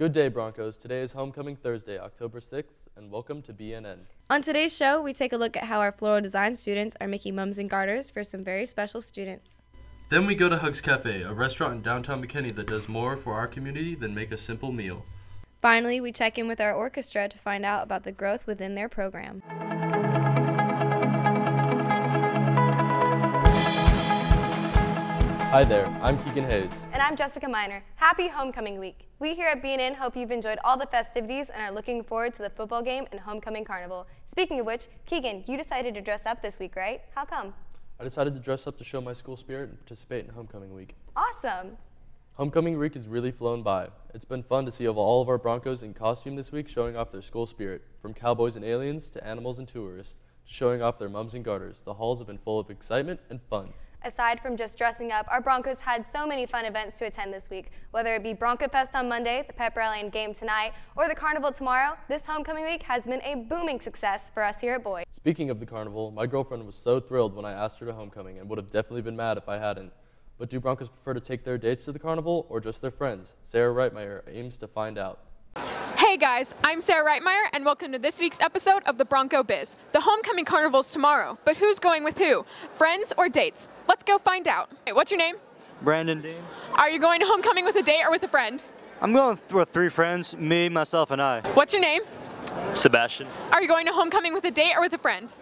Good day, Broncos. Today is Homecoming Thursday, October 6th, and welcome to BNN. On today's show, we take a look at how our floral design students are making mums and garters for some very special students. Then we go to Hugs Cafe, a restaurant in downtown McKinney that does more for our community than make a simple meal. Finally, we check in with our orchestra to find out about the growth within their program. Hi there, I'm Keegan Hayes. And I'm Jessica Miner. Happy Homecoming Week. We here at BNN hope you've enjoyed all the festivities and are looking forward to the football game and Homecoming Carnival. Speaking of which, Keegan, you decided to dress up this week, right? How come? I decided to dress up to show my school spirit and participate in Homecoming Week. Awesome. Homecoming Week has really flown by. It's been fun to see all of our Broncos in costume this week showing off their school spirit. From cowboys and aliens to animals and tourists, showing off their mums and garters. The halls have been full of excitement and fun. Aside from just dressing up, our Broncos had so many fun events to attend this week. Whether it be Bronco Fest on Monday, the pep rally and game tonight, or the carnival tomorrow, this homecoming week has been a booming success for us here at Boyd. Speaking of the carnival, my girlfriend was so thrilled when I asked her to homecoming and would have definitely been mad if I hadn't. But do Broncos prefer to take their dates to the carnival or just their friends? Sarah Reitmeyer aims to find out. Hey guys, I'm Sarah Reitmeyer and welcome to this week's episode of the Bronco Biz. The homecoming carnival's tomorrow, but who's going with who? Friends or dates? Let's go find out. Hey, what's your name? Brandon Dean. Are you going to homecoming with a date or with a friend? I'm going with 3 friends, me, myself, and I. What's your name? Sebastian. Are you going to homecoming with a date or with a friend?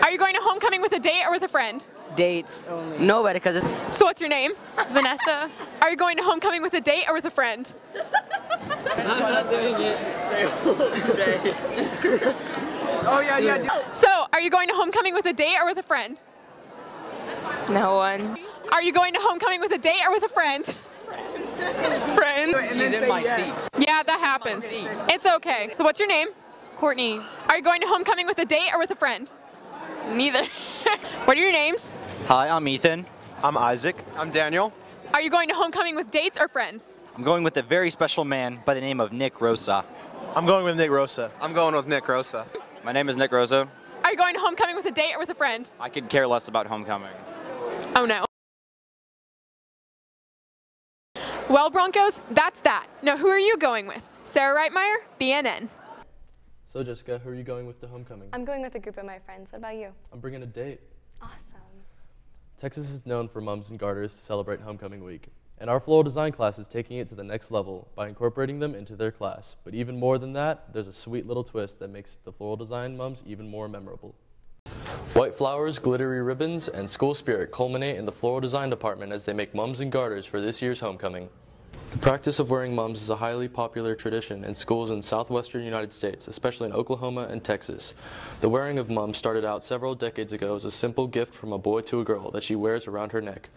Are you going to homecoming with a date or with a friend? Dates only. Nobody, because it's... So what's your name? Vanessa. Are you going to homecoming with a date or with a friend? Oh yeah. So, are you going to homecoming with a date or with a friend? No one. Are you going to homecoming with a date or with a friend? Friend. She's in my seat. Yeah, that happens. It's okay. So what's your name? Courtney. Are you going to homecoming with a date or with a friend? Neither. What are your names? Hi, I'm Ethan. I'm Isaac. I'm Daniel. Are you going to homecoming with dates or friends? I'm going with a very special man by the name of Nick Rosa. I'm going with Nick Rosa. I'm going with Nick Rosa. My name is Nick Rosa. Are you going to homecoming with a date or with a friend? I could care less about homecoming. Oh no. Well, Broncos, that's that. Now, who are you going with? Sarah Reitmeyer, BNN. So Jessica, who are you going with to homecoming? I'm going with a group of my friends. What about you? I'm bringing a date. Awesome. Texas is known for mums and garters to celebrate Homecoming Week, and our floral design class is taking it to the next level by incorporating them into their class. But even more than that, there's a sweet little twist that makes the floral design mums even more memorable. White flowers, glittery ribbons, and school spirit culminate in the floral design department as they make mums and garters for this year's homecoming. The practice of wearing mums is a highly popular tradition in schools in southwestern United States, especially in Oklahoma and Texas. The wearing of mums started out several decades ago as a simple gift from a boy to a girl that she wears around her neck.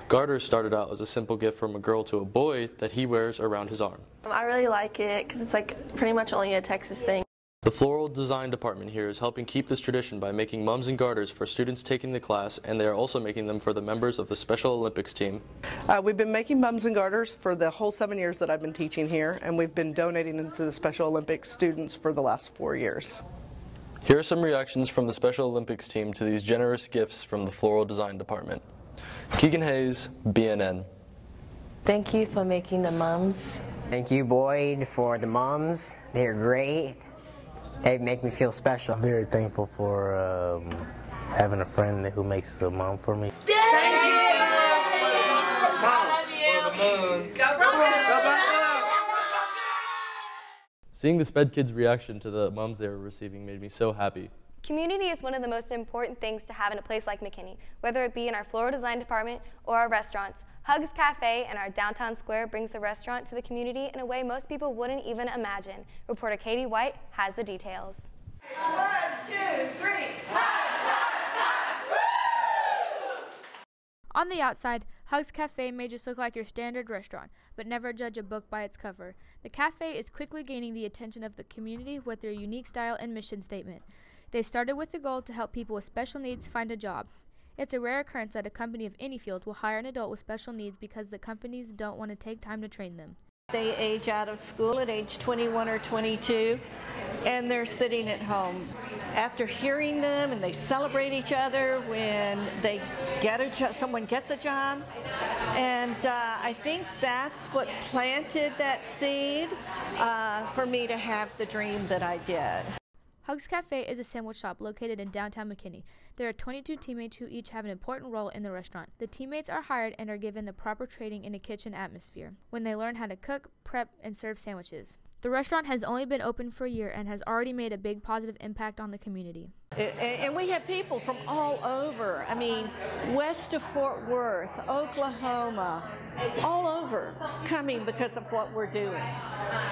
Garters started out as a simple gift from a girl to a boy that he wears around his arm. I really like it because it's like pretty much only a Texas thing. The floral design department here is helping keep this tradition by making mums and garters for students taking the class, and they are also making them for the members of the Special Olympics team. We've been making mums and garters for the whole 7 years that I've been teaching here, and we've been donating them to the Special Olympics students for the last 4 years. Here are some reactions from the Special Olympics team to these generous gifts from the floral design department. Keegan Hayes, BNN. Thank you for making the mums. Thank you, Boyd, for the mums. They're great. They make me feel special. I'm very thankful for having a friend who makes a mom for me. Thank you! Seeing the SPED kids' reaction to the mums they were receiving made me so happy. Community is one of the most important things to have in a place like McKinney, whether it be in our floral design department or our restaurants. Hugs Cafe and our downtown square brings the restaurant to the community in a way most people wouldn't even imagine. Reporter Katie White has the details. 1, 2, 3, On the outside, Hugs Cafe may just look like your standard restaurant, but never judge a book by its cover. The cafe is quickly gaining the attention of the community with their unique style and mission statement. They started with the goal to help people with special needs find a job. It's a rare occurrence that a company of any field will hire an adult with special needs because the companies don't want to take time to train them. They age out of school at age 21 or 22, and they're sitting at home. After hearing them, and they celebrate each other when they get someone gets a job, And I think that's what planted that seed for me to have the dream that I did. Hugs Cafe is a sandwich shop located in downtown McKinney. There are 22 teammates who each have an important role in the restaurant. The teammates are hired and are given the proper training in a kitchen atmosphere when they learn how to cook, prep, and serve sandwiches. The restaurant has only been open for a year and has already made a big positive impact on the community. And we have people from all over. I mean, west of Fort Worth, Oklahoma, all over coming because of what we're doing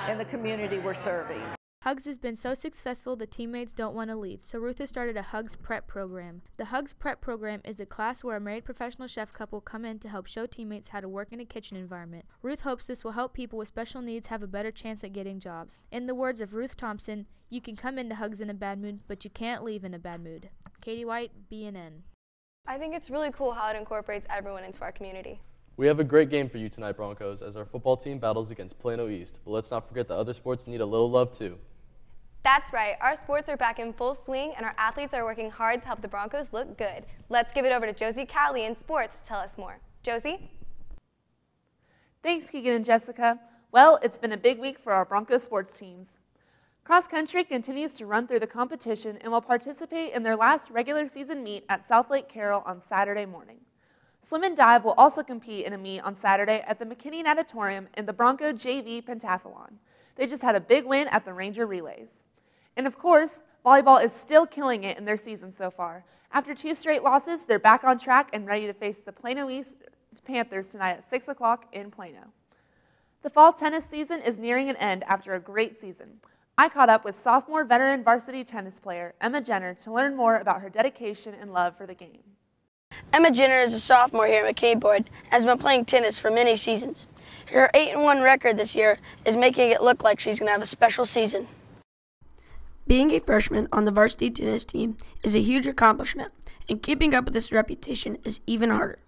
and the community we're serving. Hugs has been so successful the teammates don't want to leave, so Ruth has started a Hugs Prep program. The Hugs Prep program is a class where a married professional chef couple come in to help show teammates how to work in a kitchen environment. Ruth hopes this will help people with special needs have a better chance at getting jobs. In the words of Ruth Thompson, you can come into Hugs in a bad mood, but you can't leave in a bad mood. Katie White, BNN. I think it's really cool how it incorporates everyone into our community. We have a great game for you tonight, Broncos, as our football team battles against Plano East. But let's not forget the other sports need a little love too. That's right, our sports are back in full swing and our athletes are working hard to help the Broncos look good. Let's give it over to Josie Cowley in sports to tell us more. Josie? Thanks, Keegan and Jessica. Well, it's been a big week for our Broncos sports teams. Cross country continues to run through the competition and will participate in their last regular season meet at South Lake Carroll on Saturday morning. Swim and dive will also compete in a meet on Saturday at the McKinney Natatorium in the Bronco JV Pentathlon. They just had a big win at the Ranger Relays. And of course, volleyball is still killing it in their season so far. After 2 straight losses, they're back on track and ready to face the Plano East Panthers tonight at 6 o'clock in Plano. The fall tennis season is nearing an end after a great season. I caught up with sophomore veteran varsity tennis player Emma Jenner to learn more about her dedication and love for the game. Emma Jenner is a sophomore here at McKinney Boyd and has been playing tennis for many seasons. Her 8-1 record this year is making it look like she's going to have a special season. Being a freshman on the varsity tennis team is a huge accomplishment, and keeping up with this reputation is even harder.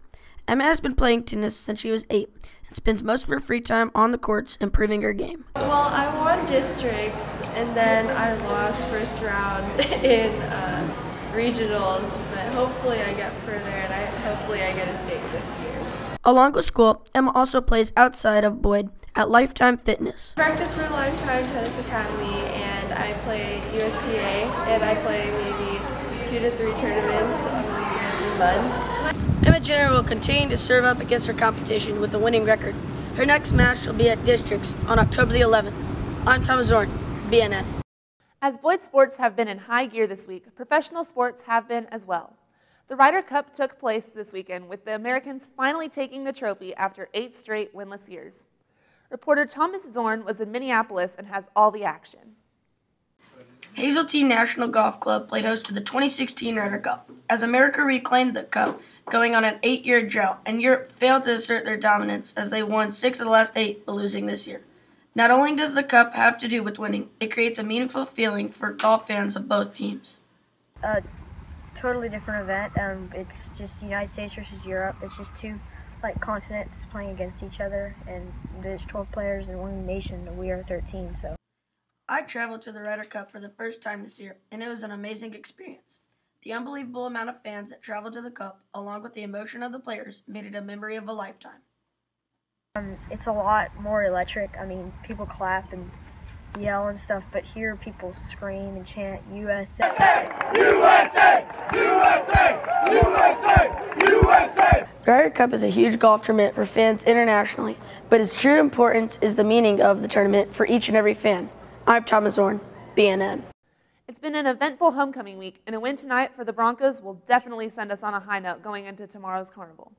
Emma has been playing tennis since she was 8 and spends most of her free time on the courts improving her game. Well, I won districts, and then I lost first round in regionals, but hopefully I get further, and hopefully I get a state this year. Along with school, Emma also plays outside of Boyd at Lifetime Fitness. Practice for Lifetime Tennis Academy, and I play USTA, and I play maybe 2 to 3 tournaments on the weekends in Bud. Emma Jenner will continue to serve up against her competition with a winning record. Her next match will be at Districts on October the 11th. I'm Thomas Zorn, BNN. As Boyd sports have been in high gear this week, professional sports have been as well. The Ryder Cup took place this weekend with the Americans finally taking the trophy after 8 straight winless years. Reporter Thomas Zorn was in Minneapolis and has all the action. Hazeltine National Golf Club played host to the 2016 Ryder Cup as America reclaimed the cup going on an 8-year drought, and Europe failed to assert their dominance as they won 6 of the last 8, but losing this year. Not only does the cup have to do with winning, it creates a meaningful feeling for golf fans of both teams. Totally different event. It's just United States versus Europe. It's just 2 continents playing against each other, and there's 12 players in one nation, and we are 13. So I traveled to the Ryder Cup for the first time this year, and it was an amazing experience. The unbelievable amount of fans that traveled to the Cup, along with the emotion of the players, made it a memory of a lifetime. it's a lot more electric. I mean, people clap and yell and stuff, but here people scream and chant USA. USA! USA! USA! USA! The Ryder Cup is a huge golf tournament for fans internationally, but its true importance is the meaning of the tournament for each and every fan. I'm Thomas Zorn, BNN. It's been an eventful homecoming week, and a win tonight for the Broncos will definitely send us on a high note going into tomorrow's carnival.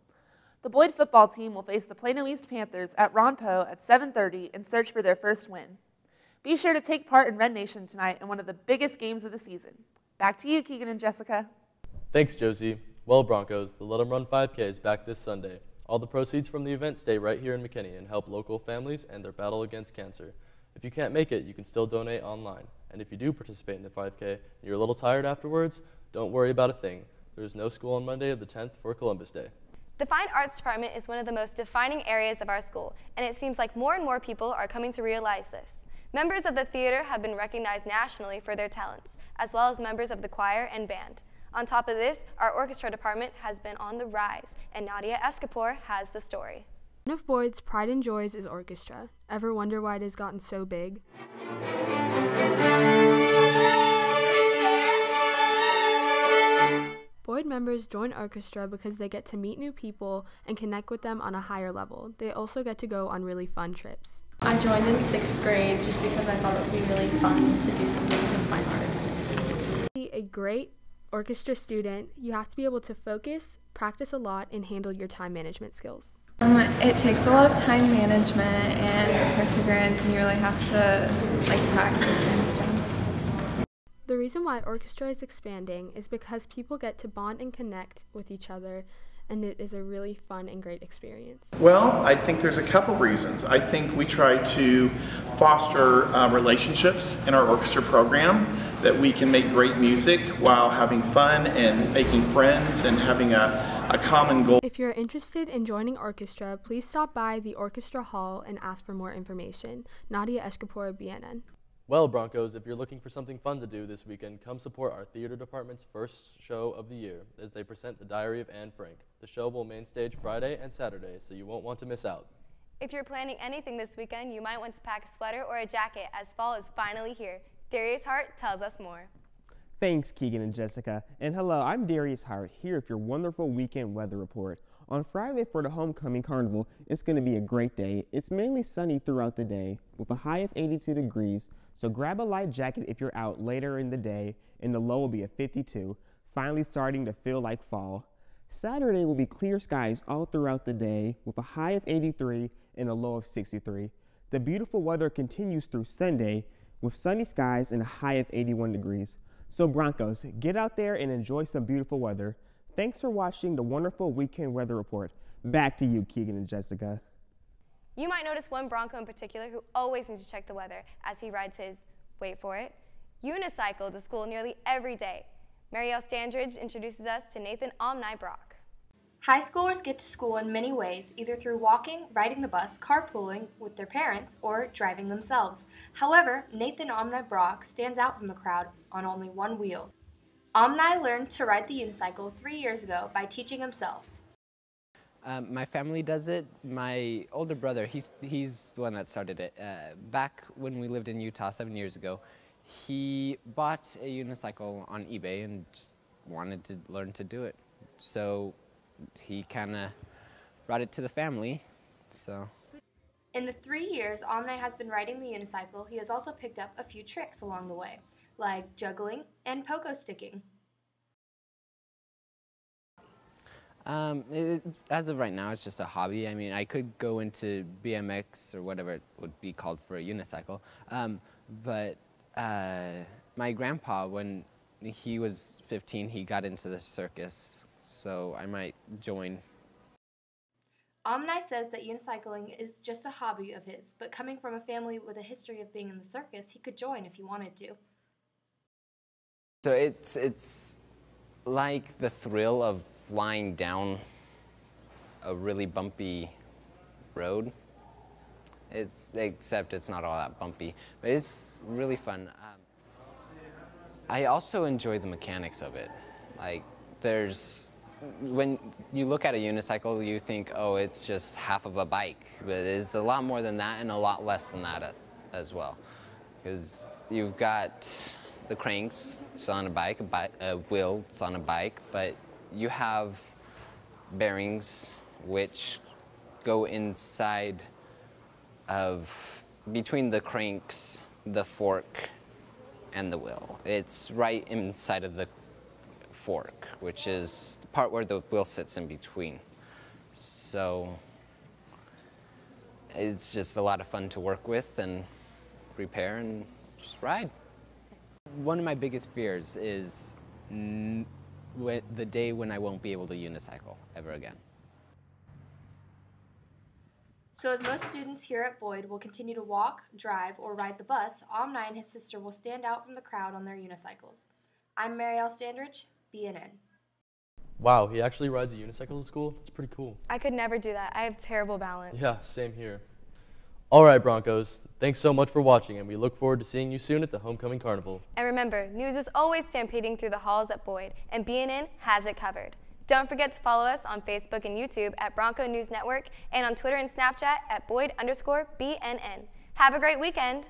The Boyd football team will face the Plano East Panthers at Ron Poe at 7:30 and search for their first win. Be sure to take part in Red Nation tonight in one of the biggest games of the season. Back to you, Keegan and Jessica. Thanks, Josie. Well, Broncos, the Let 'em Run 5K is back this Sunday. All the proceeds from the event stay right here in McKinney and help local families and their battle against cancer. If you can't make it, you can still donate online. And if you do participate in the 5K and you're a little tired afterwards, don't worry about a thing. There's no school on Monday the 10th for Columbus Day. The Fine Arts Department is one of the most defining areas of our school, and it seems like more and more people are coming to realize this. Members of the theater have been recognized nationally for their talents, as well as members of the choir and band. On top of this, our orchestra department has been on the rise, and Nadia Escapor has the story. One of Boyd's pride and joys is orchestra. Ever wonder why it has gotten so big? Boyd members join orchestra because they get to meet new people and connect with them on a higher level. They also get to go on really fun trips. I joined in 6th grade just because I thought it would be really fun to do something with fine arts. To be a great orchestra student, you have to be able to focus, practice a lot, and handle your time management skills. It takes a lot of time management and perseverance, and you really have to practice and stuff. The reason why orchestra is expanding is because people get to bond and connect with each other, and it is a really fun and great experience. Well, I think there's a couple reasons. I think we try to foster relationships in our orchestra program, that we can make great music while having fun and making friends and having a common goal. If you're interested in joining orchestra, please stop by the orchestra hall and ask for more information. Nadia Escapor, BNN. Well, Broncos, if you're looking for something fun to do this weekend, come support our theater department's first show of the year as they present The Diary of Anne Frank. The show will main stage Friday and Saturday, so you won't want to miss out. If you're planning anything this weekend, you might want to pack a sweater or a jacket as fall is finally here. Darius Hart tells us more. Thanks, Keegan and Jessica. And hello, I'm Darius Hart here with your wonderful weekend weather report. On Friday for the Homecoming Carnival, it's going to be a great day. It's mainly sunny throughout the day with a high of 82 degrees, so grab a light jacket if you're out later in the day, and the low will be at 52, finally starting to feel like fall. Saturday will be clear skies all throughout the day with a high of 83 and a low of 63. The beautiful weather continues through Sunday with sunny skies and a high of 81 degrees. So Broncos, get out there and enjoy some beautiful weather. Thanks for watching the wonderful weekend weather report. Back to you, Keegan and Jessica. You might notice one Bronco in particular who always needs to check the weather as he rides his, wait for it, unicycle to school nearly every day. Marielle Standridge introduces us to Nathan Omni Brock. High schoolers get to school in many ways, either through walking, riding the bus, carpooling with their parents, or driving themselves. However, Nathan Omni Brock stands out from the crowd on only one wheel. Omni learned to ride the unicycle 3 years ago by teaching himself. My family does it. My older brother, he's the one that started it. Back when we lived in Utah 7 years ago, he bought a unicycle on eBay and just wanted to learn to do it. So he kind of brought it to the family. So. In the 3 years Omni has been riding the unicycle, he has also picked up a few tricks along the way, like juggling and pogo sticking. As of right now, it's just a hobby. I mean, I could go into BMX or whatever it would be called for a unicycle. But my grandpa, when he was 15, he got into the circus, so I might join. Omni says that unicycling is just a hobby of his, but coming from a family with a history of being in the circus, he could join if he wanted to. So it's like the thrill of flying down a really bumpy road. Except it's not all that bumpy, but it's really fun. I also enjoy the mechanics of it. Like, when you look at a unicycle, you think, oh, it's just half of a bike, but it's a lot more than that and a lot less than that as well. Because you've got the cranks, it's on a bike, a wheel, it's on a bike, but you have bearings which go inside of, between the cranks, the fork, and the wheel. It's right inside of the fork, which is the part where the wheel sits in between. So it's just a lot of fun to work with and repair and just ride. One of my biggest fears is the day when I won't be able to unicycle ever again. So as most students here at Boyd will continue to walk, drive, or ride the bus, Omni and his sister will stand out from the crowd on their unicycles. I'm Marielle Standridge, BNN. Wow, he actually rides a unicycle to school? That's pretty cool. I could never do that. I have terrible balance. Yeah, same here. All right, Broncos, thanks so much for watching, and we look forward to seeing you soon at the Homecoming Carnival. And remember, news is always stampeding through the halls at Boyd, and BNN has it covered. Don't forget to follow us on Facebook and YouTube at Bronco News Network and on Twitter and Snapchat at Boyd_BNN. Have a great weekend.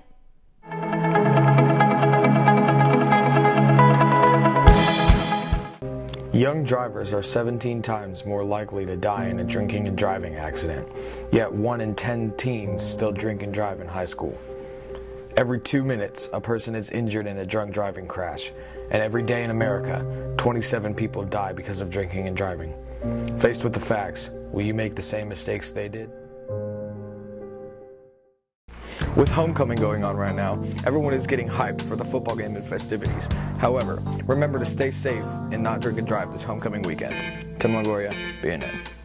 Young drivers are 17 times more likely to die in a drinking and driving accident, yet 1 in 10 teens still drink and drive in high school. Every 2 minutes, a person is injured in a drunk driving crash, and every day in America, 27 people die because of drinking and driving. Faced with the facts, will you make the same mistakes they did? With homecoming going on right now, everyone is getting hyped for the football game and festivities. However, remember to stay safe and not drink and drive this homecoming weekend. Tim Longoria, BNN.